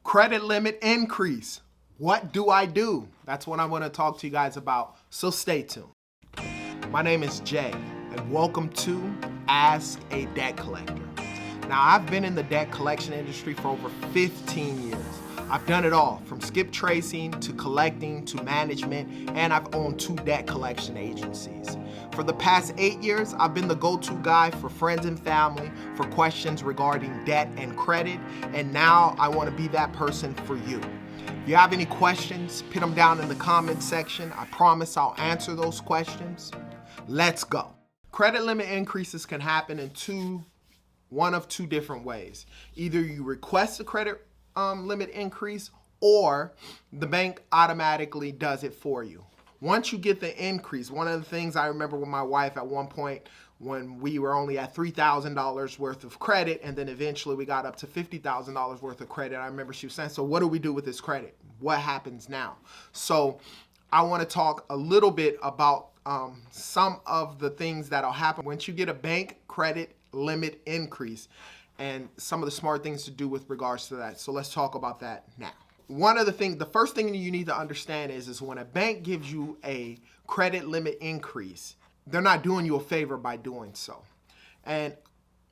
Credit limit increase. What do I do? That's what I want to talk to you guys about, so stay tuned. My name is Jay, and welcome to Ask a Debt Collector. Now, I've been in the debt collection industry for over 15 years. I've done it all, from skip tracing to collecting to management, and I've owned 2 debt collection agencies. For the past 8 years, I've been the go-to guy for friends and family for questions regarding debt and credit, and now I want to be that person for you. If you have any questions, put them down in the comment section. I promise I'll answer those questions. Let's go. Credit limit increases can happen in one of two different ways. Either you request a credit limit increase, or the bank automatically does it for you. Once you get the increase, one of the things I remember with my wife at one point when we were only at $3,000 worth of credit, and then eventually we got up to $50,000 worth of credit. I remember she was saying, so what do we do with this credit? What happens now? So I want to talk a little bit about some of the things that'll happen once you get a bank credit limit increase, and some of the smart things to do with regards to that. So let's talk about that now. The first thing you need to understand is when a bank gives you a credit limit increase, they're not doing you a favor by doing so. And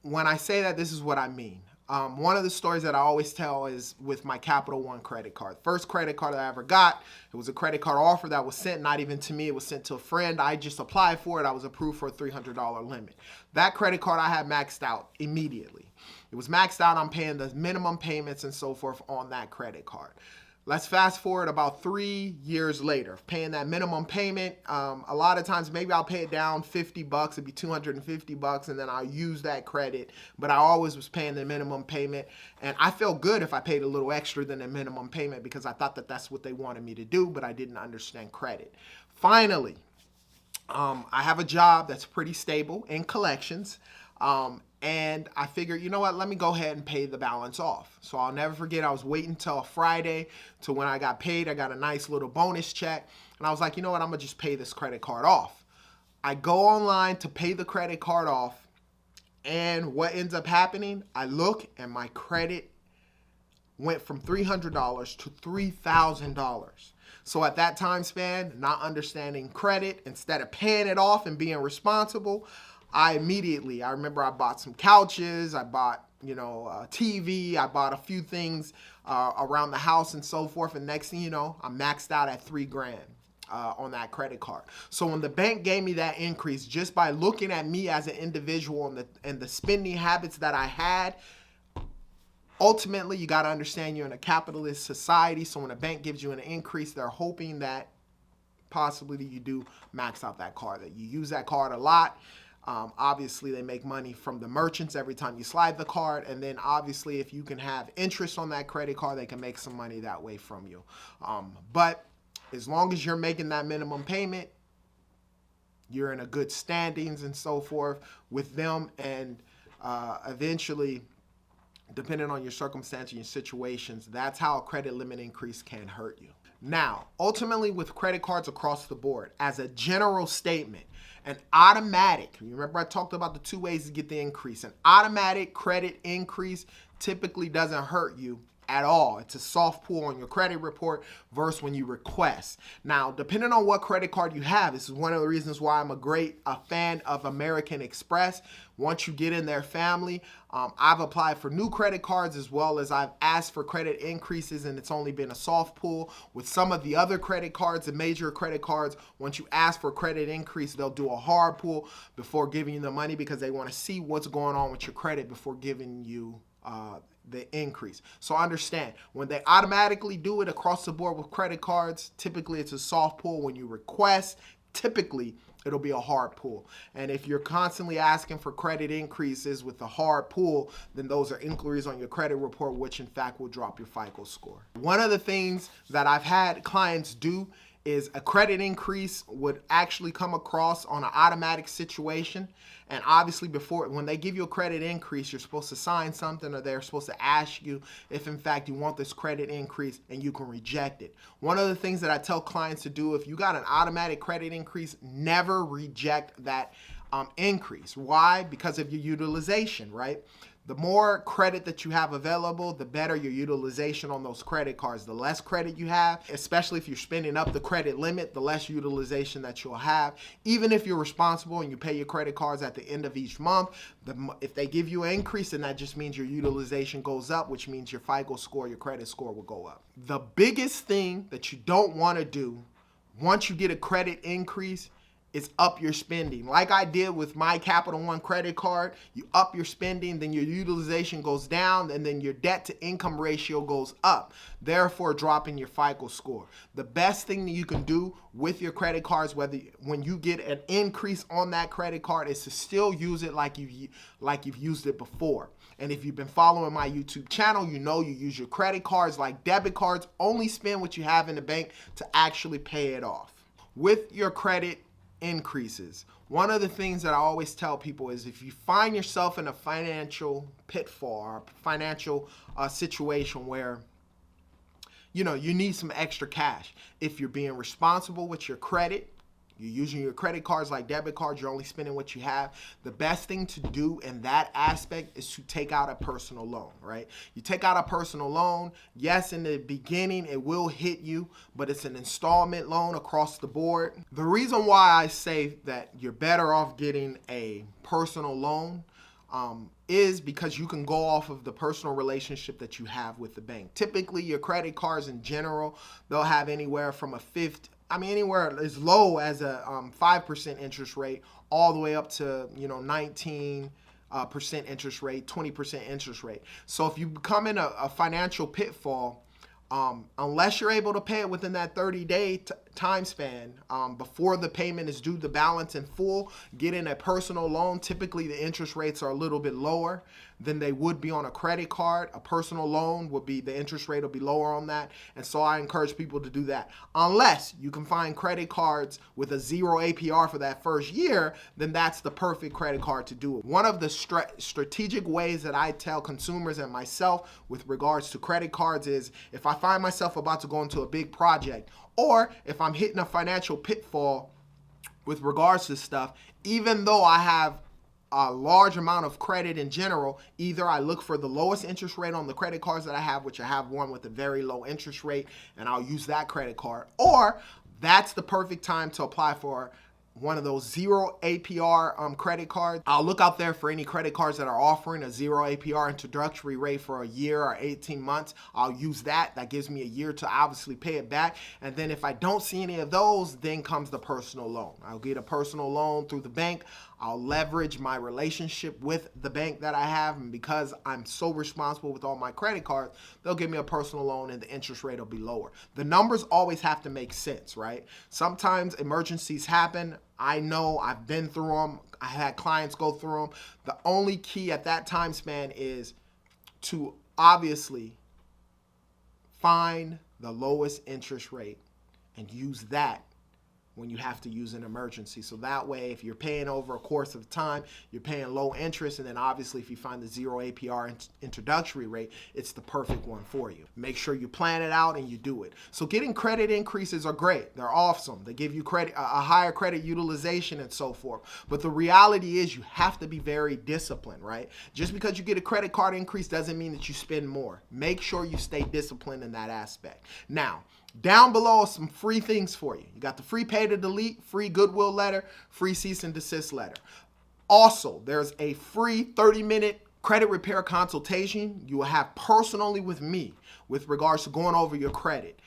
when I say that, this is what I mean. One of the stories that I always tell is with my Capital One credit card. First credit card that I ever got, it was a credit card offer that was sent, not even to me, it was sent to a friend. I just applied for it. I was approved for a $300 limit. That credit card I had maxed out immediately. It was maxed out. I'm paying the minimum payments and so forth on that credit card. Let's fast forward about 3 years later, paying that minimum payment. A lot of times, maybe I'll pay it down $50, it'd be $250, and then I'll use that credit. But I always was paying the minimum payment, and I felt good if I paid a little extra than the minimum payment because I thought that that's what they wanted me to do, but I didn't understand credit. Finally, I have a job that's pretty stable in collections. And I figured, you know what, let me go ahead and pay the balance off. So I'll never forget, I was waiting till Friday to when I got paid. I got a nice little bonus check. And I was like, you know what, I'm going to just pay this credit card off. I go online to pay the credit card off. And what ends up happening, I look and my credit went from $300 to $3,000. So at that time span, not understanding credit, instead of paying it off and being responsible, I remember I bought some couches, I bought, a TV, I bought a few things around the house and so forth. And next thing you know, I'm maxed out at $3,000 on that credit card. So when the bank gave me that increase, just by looking at me as an individual and the spending habits that I had, ultimately, you got to understand you're in a capitalist society. So when a bank gives you an increase, they're hoping that possibly you do max out that card, that you use that card a lot. Obviously, they make money from the merchants every time you slide the card. And then obviously, if you can have interest on that credit card, they can make some money that way from you. But as long as you're making that minimum payment, you're in a good standings and so forth with them. And eventually, depending on your circumstance and your situations, that's how a credit limit increase can hurt you. Now, ultimately with credit cards across the board, as a general statement, an automatic, you remember I talked about the 2 ways to get the increase. An automatic credit increase typically doesn't hurt you at all. It's a soft pull on your credit report versus when you request. Now, depending on what credit card you have, this is one of the reasons why I'm a fan of American Express. Once you get in their family, I've applied for new credit cards as well as I've asked for credit increases, and it's only been a soft pull. With some of the other credit cards, the major credit cards, once you ask for credit increase, they'll do a hard pull before giving you the money because they want to see what's going on with your credit before giving you the increase. So understand, when they automatically do it across the board with credit cards, typically it's a soft pull. When you request, typically it'll be a hard pull. And if you're constantly asking for credit increases with a hard pull, then those are inquiries on your credit report, which in fact will drop your FICO score. One of the things that I've had clients do is a credit increase would actually come across on an automatic situation. And obviously when they give you a credit increase, you're supposed to sign something, or they're supposed to ask you if in fact you want this credit increase, and you can reject it. One of the things that I tell clients to do, if you got an automatic credit increase, never reject that increase. Why? Because of your utilization, right? The more credit that you have available, the better your utilization on those credit cards. The less credit you have, especially if you're spending up the credit limit, the less utilization that you'll have. Even if you're responsible and you pay your credit cards at the end of each month, if they give you an increase, then that just means your utilization goes up, which means your FICO score, your credit score will go up. The biggest thing that you don't want to do once you get a credit increase is up your spending. Like I did with my Capital One credit card, you up your spending, then your utilization goes down, and then your debt to income ratio goes up, therefore dropping your FICO score. The best thing that you can do with your credit cards, when you get an increase on that credit card, is to still use it like you've used it before. And if you've been following my YouTube channel, you know you use your credit cards like debit cards. Only spend what you have in the bank to actually pay it off. With your credit increases, one of the things that I always tell people is if you find yourself in a financial pitfall or financial situation where you need some extra cash, if you're being responsible with your credit, you're using your credit cards like debit cards, you're only spending what you have, the best thing to do in that aspect is to take out a personal loan, right? You take out a personal loan. Yes, in the beginning, it will hit you, but it's an installment loan across the board. The reason why I say that you're better off getting a personal loan is because you can go off of the personal relationship that you have with the bank. Typically, your credit cards in general, they'll have anywhere from anywhere as low as a 5% interest rate all the way up to 19% interest rate, 20% interest rate. So if you become in a financial pitfall, unless you're able to pay it within that 30-day time span before the payment is due, the balance in full, getting a personal loan, typically the interest rates are a little bit lower than they would be on a credit card. A personal loan the interest rate will be lower on that. And so I encourage people to do that. Unless you can find credit cards with a 0 APR for that first year, then that's the perfect credit card to do it. One of the strategic ways that I tell consumers and myself with regards to credit cards is if I find myself about to go into a big project, or if I'm hitting a financial pitfall with regards to stuff, even though I have a large amount of credit in general, either I look for the lowest interest rate on the credit cards that I have, which I have one with a very low interest rate, and I'll use that credit card, or that's the perfect time to apply for one of those 0 APR credit cards. I'll look out there for any credit cards that are offering a 0 APR introductory rate for a year or 18 months. I'll use that. That gives me a year to obviously pay it back. And then if I don't see any of those, then comes the personal loan. I'll get a personal loan through the bank. I'll leverage my relationship with the bank that I have, and because I'm so responsible with all my credit cards, they'll give me a personal loan and the interest rate will be lower. The numbers always have to make sense, right? Sometimes emergencies happen. I know, I've been through them. I had clients go through them. The only key at that time span is to obviously find the lowest interest rate and use that when you have to use an emergency. So that way, if you're paying over a course of time, you're paying low interest, and then obviously if you find the 0 APR introductory rate, it's the perfect one for you. Make sure you plan it out and you do it. So getting credit increases are great. They're awesome. They give you credit, a higher credit utilization and so forth. But the reality is you have to be very disciplined, right? Just because you get a credit card increase doesn't mean that you spend more. Make sure you stay disciplined in that aspect. Now, down below are some free things for you. You got the free pay to delete, free Goodwill letter, free cease and desist letter. Also, there's a free 30-minute credit repair consultation you will have personally with me with regards to going over your credit.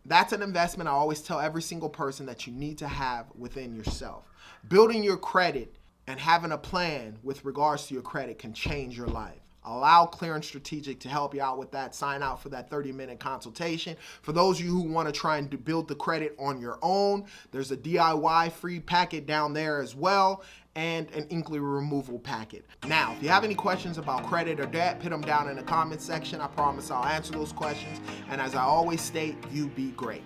That's an investment I always tell every single person that you need to have within yourself. Building your credit and having a plan with regards to your credit can change your life. Allow Clear and Strategic to help you out with that. Sign out for that 30-minute consultation. For those of you who want to try and build the credit on your own, there's a DIY free packet down there as well, and an inquiry removal packet. Now, if you have any questions about credit or debt, put them down in the comment section. I promise I'll answer those questions. And as I always state, you be great.